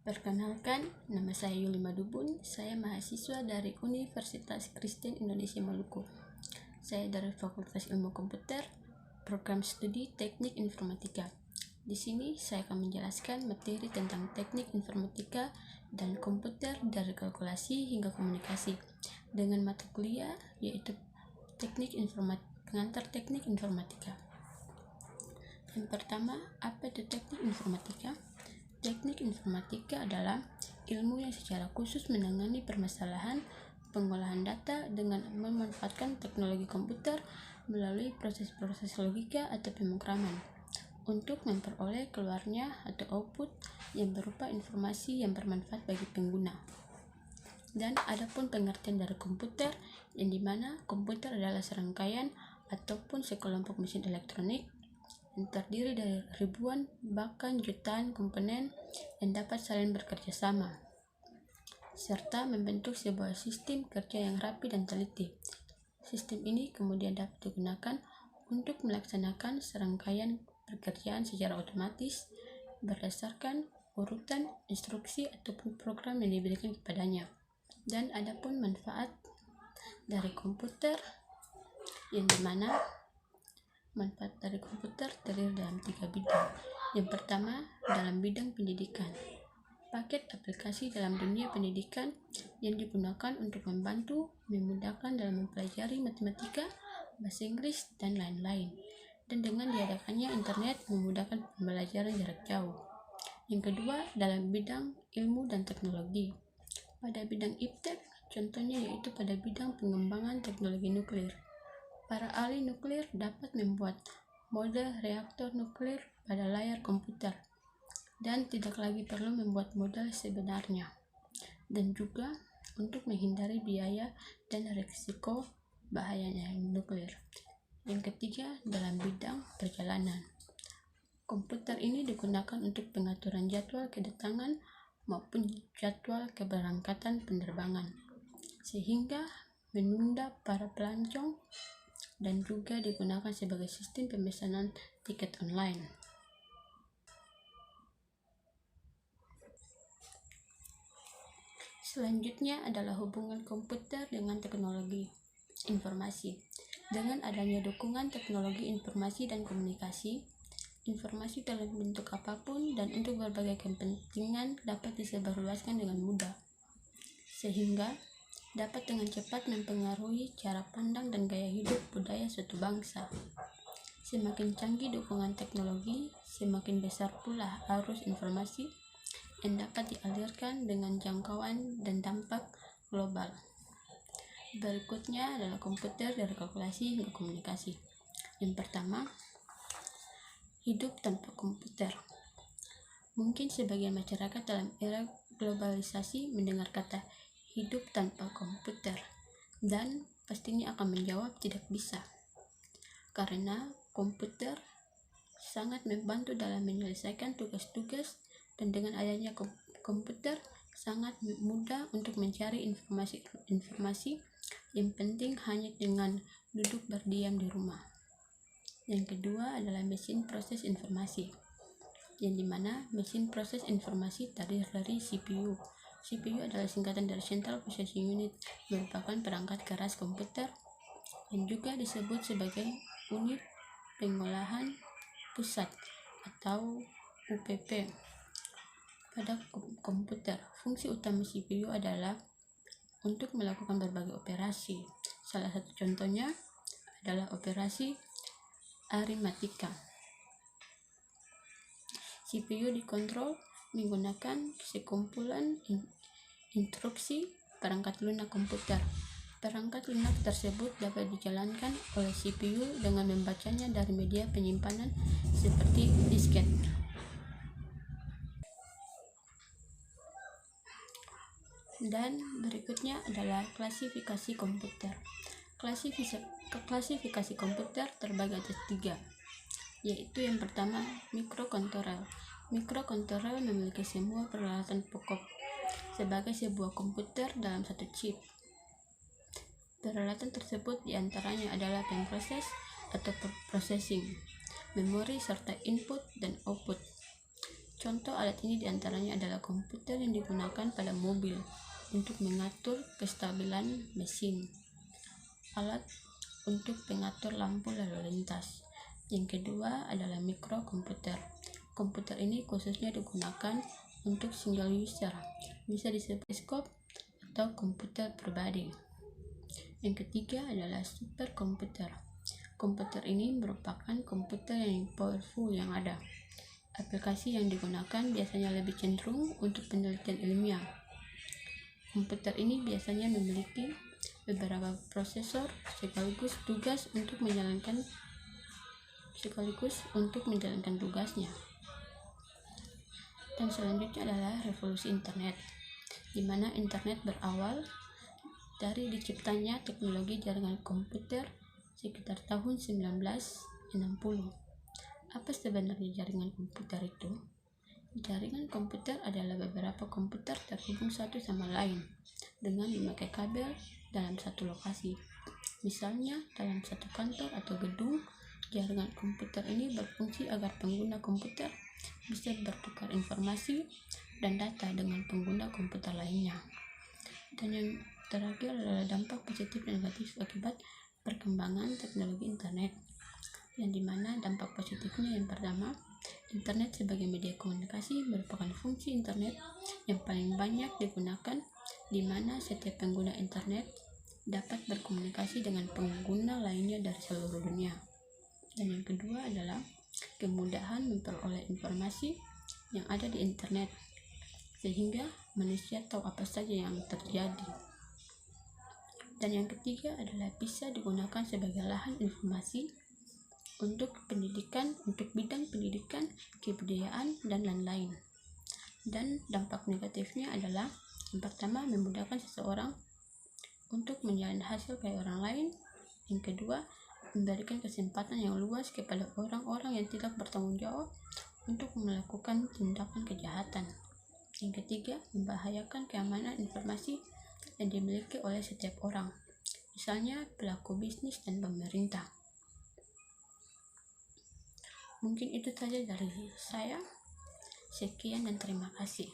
Perkenalkan, nama saya Yuli Madubun. Saya mahasiswa dari Universitas Kristen Indonesia Maluku. Saya dari Fakultas Ilmu Komputer, Program Studi Teknik Informatika. Di sini saya akan menjelaskan materi tentang teknik informatika dan komputer dari kalkulasi hingga komunikasi dengan mata kuliah yaitu pengantar teknik informatika. Yang pertama, apa itu teknik informatika? Teknik informatika adalah ilmu yang secara khusus menangani permasalahan pengolahan data dengan memanfaatkan teknologi komputer melalui proses-proses logika atau pemrograman untuk memperoleh keluarnya atau output yang berupa informasi yang bermanfaat bagi pengguna. Dan adapun pengertian dari komputer, yang dimana komputer adalah serangkaian ataupun sekelompok mesin elektronik yang terdiri dari ribuan bahkan jutaan komponen yang dapat saling bekerja sama serta membentuk sebuah sistem kerja yang rapi dan teliti. Sistem ini kemudian dapat digunakan untuk melaksanakan serangkaian pekerjaan secara otomatis berdasarkan urutan instruksi ataupun program yang diberikan kepadanya. Dan adapun manfaat dari komputer, yang dimana manfaat dari komputer terdiri dalam 3 bidang. Yang pertama, dalam bidang pendidikan. Paket aplikasi dalam dunia pendidikan yang digunakan untuk membantu, memudahkan dalam mempelajari matematika, bahasa Inggris, dan lain-lain. Dan dengan diadakannya internet memudahkan pembelajaran jarak jauh. Yang kedua, dalam bidang ilmu dan teknologi. Pada bidang iptek, contohnya yaitu pada bidang pengembangan teknologi nuklir. Para ahli nuklir dapat membuat model reaktor nuklir pada layar komputer dan tidak lagi perlu membuat model sebenarnya. Dan juga untuk menghindari biaya dan risiko bahayanya nuklir. Yang ketiga, dalam bidang perjalanan. Komputer ini digunakan untuk pengaturan jadwal kedatangan maupun jadwal keberangkatan penerbangan, sehingga menunda para pelancong, dan juga digunakan sebagai sistem pemesanan tiket online. Selanjutnya adalah hubungan komputer dengan teknologi informasi. Dengan adanya dukungan teknologi informasi dan komunikasi, informasi dalam bentuk apapun dan untuk berbagai kepentingan dapat disebarluaskan dengan mudah, sehingga dapat dengan cepat mempengaruhi cara pandang dan gaya hidup budaya suatu bangsa. Semakin canggih dukungan teknologi, semakin besar pula arus informasi yang dapat dialirkan dengan jangkauan dan dampak global. Berikutnya adalah komputer dari kalkulasi hingga komunikasi. Yang pertama, hidup tanpa komputer. Mungkin sebagian masyarakat dalam era globalisasi mendengar kata hidup tanpa komputer dan pastinya akan menjawab tidak bisa, karena komputer sangat membantu dalam menyelesaikan tugas-tugas, dan dengan adanya komputer sangat mudah untuk mencari informasi yang penting hanya dengan duduk berdiam di rumah. Yang kedua adalah mesin proses informasi, yang dimana mesin proses informasi terdiri dari CPU. CPU adalah singkatan dari Central Processing Unit, merupakan perangkat keras komputer yang juga disebut sebagai unit pengolahan pusat atau UPP. Pada komputer, fungsi utama CPU adalah untuk melakukan berbagai operasi. Salah satu contohnya adalah operasi aritmatika. CPU dikontrol menggunakan sekumpulan instruksi perangkat lunak komputer. Perangkat lunak tersebut dapat dijalankan oleh CPU dengan membacanya dari media penyimpanan seperti disket. Dan berikutnya adalah klasifikasi komputer. Klasifikasi komputer terbagi atas 3, yaitu yang pertama, mikrokontroler. Mikrokontroler memiliki semua peralatan pokok sebagai sebuah komputer dalam satu chip. Peralatan tersebut diantaranya adalah pemproses atau processing, memori serta input dan output. Contoh alat ini diantaranya adalah komputer yang digunakan pada mobil untuk mengatur kestabilan mesin, alat untuk pengatur lampu lalu lintas. Yang kedua adalah mikrokomputer. Komputer ini khususnya digunakan untuk single user, bisa disebut desktop atau komputer pribadi. Yang ketiga adalah superkomputer. Komputer ini merupakan komputer yang powerful yang ada. Aplikasi yang digunakan biasanya lebih cenderung untuk penelitian ilmiah. Komputer ini biasanya memiliki beberapa prosesor sekaligus untuk menjalankan tugasnya. Dan selanjutnya adalah revolusi internet, di mana internet berawal dari diciptanya teknologi jaringan komputer sekitar tahun 1960. Apa sebenarnya jaringan komputer itu? Jaringan komputer adalah beberapa komputer terhubung satu sama lain dengan memakai kabel dalam satu lokasi. Misalnya, dalam satu kantor atau gedung, jaringan komputer ini berfungsi agar pengguna komputer bisa bertukar informasi dan data dengan pengguna komputer lainnya. Dan yang terakhir adalah dampak positif dan negatif akibat perkembangan teknologi internet, yang dimana dampak positifnya yang pertama, internet sebagai media komunikasi merupakan fungsi internet yang paling banyak digunakan, di mana setiap pengguna internet dapat berkomunikasi dengan pengguna lainnya dari seluruh dunia. Dan yang kedua adalah kemudahan memperoleh informasi yang ada di internet, sehingga manusia tahu apa saja yang terjadi. Dan yang ketiga adalah bisa digunakan sebagai lahan informasi untuk pendidikan, untuk bidang pendidikan, kebudayaan, dan lain-lain. Dan dampak negatifnya adalah yang pertama, memudahkan seseorang untuk menjalin hasil kayak orang lain. Yang kedua, memberikan kesempatan yang luas kepada orang-orang yang tidak bertanggung jawab untuk melakukan tindakan kejahatan. Yang ketiga, membahayakan keamanan informasi yang dimiliki oleh setiap orang, misalnya pelaku bisnis dan pemerintah. Mungkin itu saja dari saya. Sekian dan terima kasih.